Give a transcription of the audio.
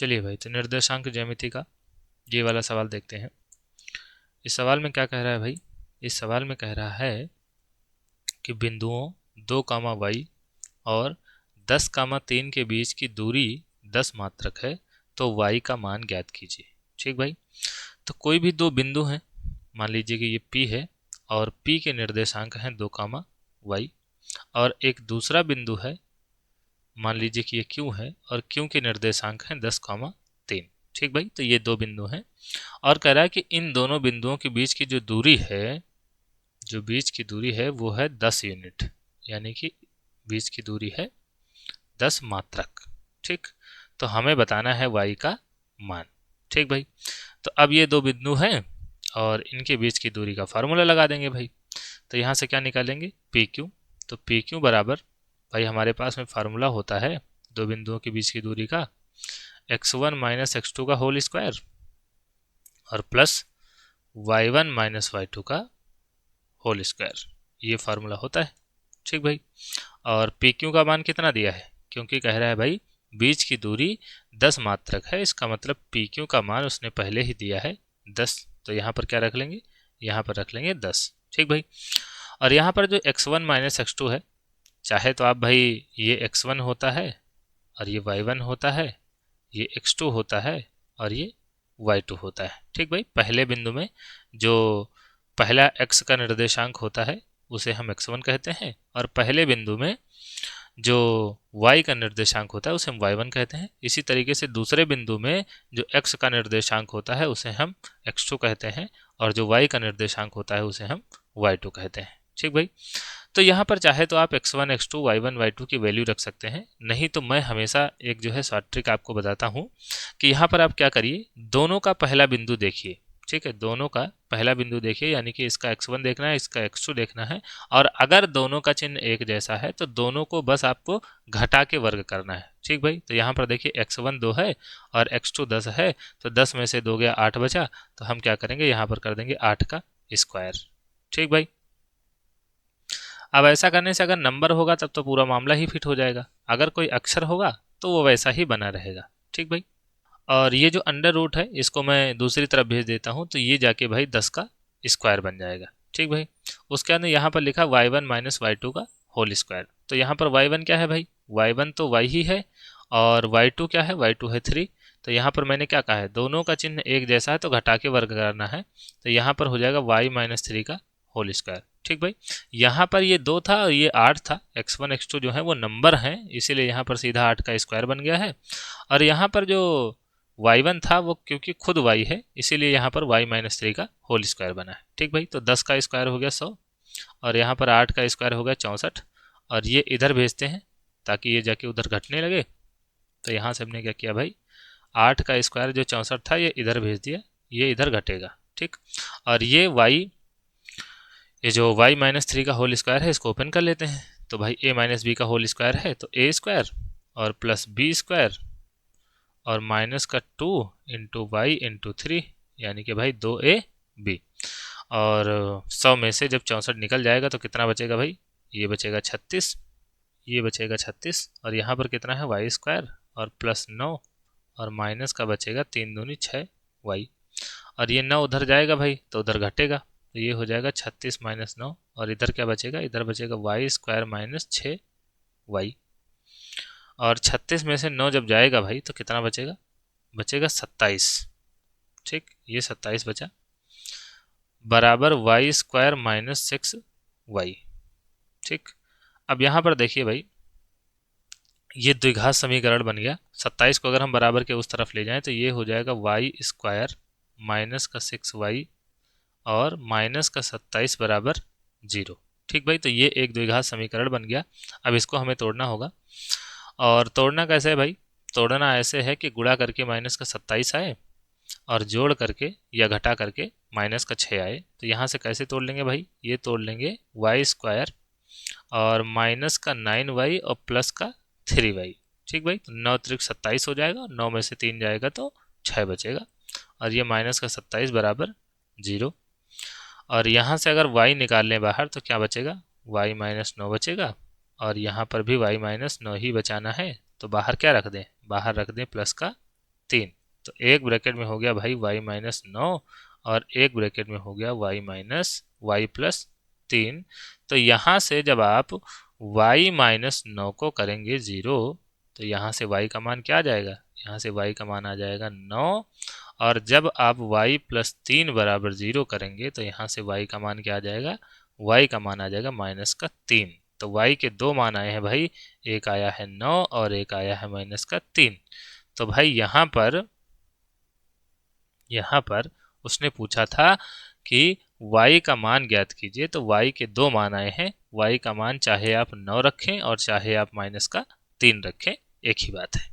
चलिए भाई, तो निर्देशांक ज्यामिति का ये वाला सवाल देखते हैं। इस सवाल में क्या कह रहा है भाई? इस सवाल में कह रहा है कि बिंदुओं 2 कामा वाई और 10 कामा 3 के बीच की दूरी 10 मात्रक है, तो वाई का मान ज्ञात कीजिए। ठीक भाई, तो कोई भी दो बिंदु हैं, मान लीजिए कि ये पी है और पी के निर्देशांक हैं 2 कामा वाई, और एक दूसरा बिंदु है, मान लीजिए कि ये क्यू है और क्यू के निर्देशांक हैं 10 कामा 3। ठीक भाई, तो ये दो बिंदु हैं और कह रहा है कि इन दोनों बिंदुओं के बीच की जो दूरी है, जो बीच की दूरी है वो है 10 यूनिट, यानी कि बीच की दूरी है 10 मात्रक। ठीक, तो हमें बताना है y का मान। ठीक भाई, तो अब ये दो बिंदु हैं और इनके बीच की दूरी का फार्मूला लगा देंगे भाई। तो यहाँ से क्या निकालेंगे? P Q. तो पी क्यू बराबर भाई हमारे पास में फार्मूला होता है दो बिंदुओं के बीच की दूरी का x1 माइनस x2 का होल स्क्वायर और प्लस y1 माइनस y2 का होल स्क्वायर, ये फार्मूला होता है। ठीक भाई, और पी क्यू का मान कितना दिया है? क्योंकि कह रहा है भाई बीच की दूरी 10 मात्रक है, इसका मतलब पी क्यू का मान उसने पहले ही दिया है 10। तो यहाँ पर क्या रख लेंगे? यहाँ पर रख लेंगे 10। ठीक भाई, और यहाँ पर जो x1 माइनस x2 है, चाहे तो आप भाई ये x1 होता है और ये y1 होता है, ये x2 होता है और ये y2 होता है। ठीक भाई, पहले बिंदु में जो पहला x का निर्देशांक होता है उसे हम x1 कहते हैं, और पहले बिंदु में जो y का निर्देशांक होता है उसे हम y1 कहते हैं। इसी तरीके से दूसरे बिंदु में जो x का निर्देशांक होता है उसे हम x2 कहते हैं, और जो y का निर्देशांक होता है उसे हम y2 कहते हैं। ठीक भाई, तो यहाँ पर चाहे तो आप x1 x2 y1 y2 की वैल्यू रख सकते हैं, नहीं तो मैं हमेशा एक जो है शॉर्ट ट्रिक आपको बताता हूँ कि यहाँ पर आप क्या करिए, दोनों का पहला बिंदु देखिए। ठीक है, दोनों का पहला बिंदु देखिए, यानी कि इसका x1 देखना है, इसका x2 देखना है, और अगर दोनों का चिन्ह एक जैसा है तो दोनों को बस आपको घटा के वर्ग करना है। ठीक भाई, तो यहाँ पर देखिए x1 2 है और x2 10 है, तो 10 में से 2 गया 8 बचा, तो हम क्या करेंगे, यहाँ पर कर देंगे 8 का स्क्वायर। ठीक भाई, अब ऐसा करने से अगर नंबर होगा तब तो पूरा मामला ही फिट हो जाएगा, अगर कोई अक्षर होगा तो वो वैसा ही बना रहेगा। ठीक भाई, और ये जो अंडर रूट है इसको मैं दूसरी तरफ भेज देता हूँ, तो ये जाके भाई 10 का स्क्वायर बन जाएगा। ठीक भाई, उसके अंदर यहाँ पर लिखा y1 माइनस y2 का होल स्क्वायर। तो यहाँ पर y1 क्या है भाई? y1 तो y ही है, और y2 क्या है? y2 है 3। तो यहाँ पर मैंने क्या कहा है, दोनों का चिन्ह एक जैसा है तो घटा के वर्ग करना है, तो यहाँ पर हो जाएगा y माइनस 3 का होल स्क्वायर। ठीक भाई, यहाँ पर ये 2 था और ये 8 था, x1 x2 जो है वो नंबर हैं, इसीलिए यहाँ पर सीधा 8 का स्क्वायर बन गया है। और यहाँ पर जो y1 था वो क्योंकि खुद y है, इसीलिए यहाँ पर y माइनस 3 का होल स्क्वायर बना है। ठीक भाई, तो 10 का स्क्वायर हो गया 100, और यहाँ पर 8 का स्क्वायर हो गया 64, और ये इधर भेजते हैं ताकि ये जाके उधर घटने लगे। तो यहाँ से हमने क्या किया भाई, 8 का स्क्वायर जो 64 था ये इधर भेज दिया, ये इधर घटेगा। ठीक, और ये जो y माइनस 3 का होल स्क्वायर है इसको ओपन कर लेते हैं, तो भाई a माइनस बी का होल स्क्वायर है, तो a स्क्वायर और प्लस बी स्क्वायर और माइनस का 2 इंटू वाई इंटू 3, यानी कि भाई 2ab, और 100 में से जब 64 निकल जाएगा तो कितना बचेगा भाई? ये बचेगा 36, ये बचेगा 36, और यहाँ पर कितना है? वाई स्क्वायर और प्लस 9 और माइनस का बचेगा 3 दूनी 6 वाई, और ये 9 उधर जाएगा भाई तो उधर घटेगा, तो ये हो जाएगा 36 माइनस 9, और इधर क्या बचेगा? इधर बचेगा वाई स्क्वायर माइनस 6 वाई, और 36 में से 9 जब जाएगा भाई तो कितना बचेगा? बचेगा 27। ठीक, ये 27 बचा, बराबर वाई स्क्वायर माइनस 6 वाई। ठीक, अब यहाँ पर देखिए भाई ये द्विघात समीकरण बन गया। 27 को अगर हम बराबर के उस तरफ ले जाएं तो ये हो जाएगा वाई स्क्वायर माइनस का 6 वाई और माइनस का 27 बराबर 0। ठीक भाई, तो ये एक द्विघात समीकरण बन गया। अब इसको हमें तोड़ना होगा, और तोड़ना कैसे है भाई? तोड़ना ऐसे है कि गुणा करके माइनस का 27 आए और जोड़ करके या घटा करके माइनस का 6 आए। तो यहाँ से कैसे तोड़ लेंगे भाई? ये तोड़ लेंगे वाई स्क्वायर और माइनस का 9y और प्लस का 3y। ठीक भाई, तो 9 त्रिक 27 हो जाएगा, 9 में से 3 जाएगा तो 6 बचेगा, और ये माइनस का 27 बराबर 0। और यहाँ से अगर y निकाल लें बाहर तो क्या बचेगा? y माइनस 9 बचेगा, और यहाँ पर भी y माइनस 9 ही बचाना है, तो बाहर क्या रख दें? बाहर रख दें प्लस का 3। तो एक ब्रैकेट में हो गया भाई y माइनस 9 और एक ब्रैकेट में हो गया y माइनस वाई प्लस 3। तो यहाँ से जब आप y माइनस 9 को करेंगे 0 तो यहाँ से y का मान क्या आ जाएगा, यहाँ से y का मान आ जाएगा 9। और जब आप y प्लस 3 बराबर 0 करेंगे तो यहाँ से y का मान क्या आ जाएगा, y का मान आ जाएगा माइनस का 3। तो y के दो मान आए हैं भाई, एक आया है 9 और एक आया है माइनस का 3। तो भाई यहाँ पर उसने पूछा था कि y का मान ज्ञात कीजिए, तो y के दो मान आए हैं। y का मान चाहे आप 9 रखें और चाहे आप माइनस का 3 रखें, एक ही बात है।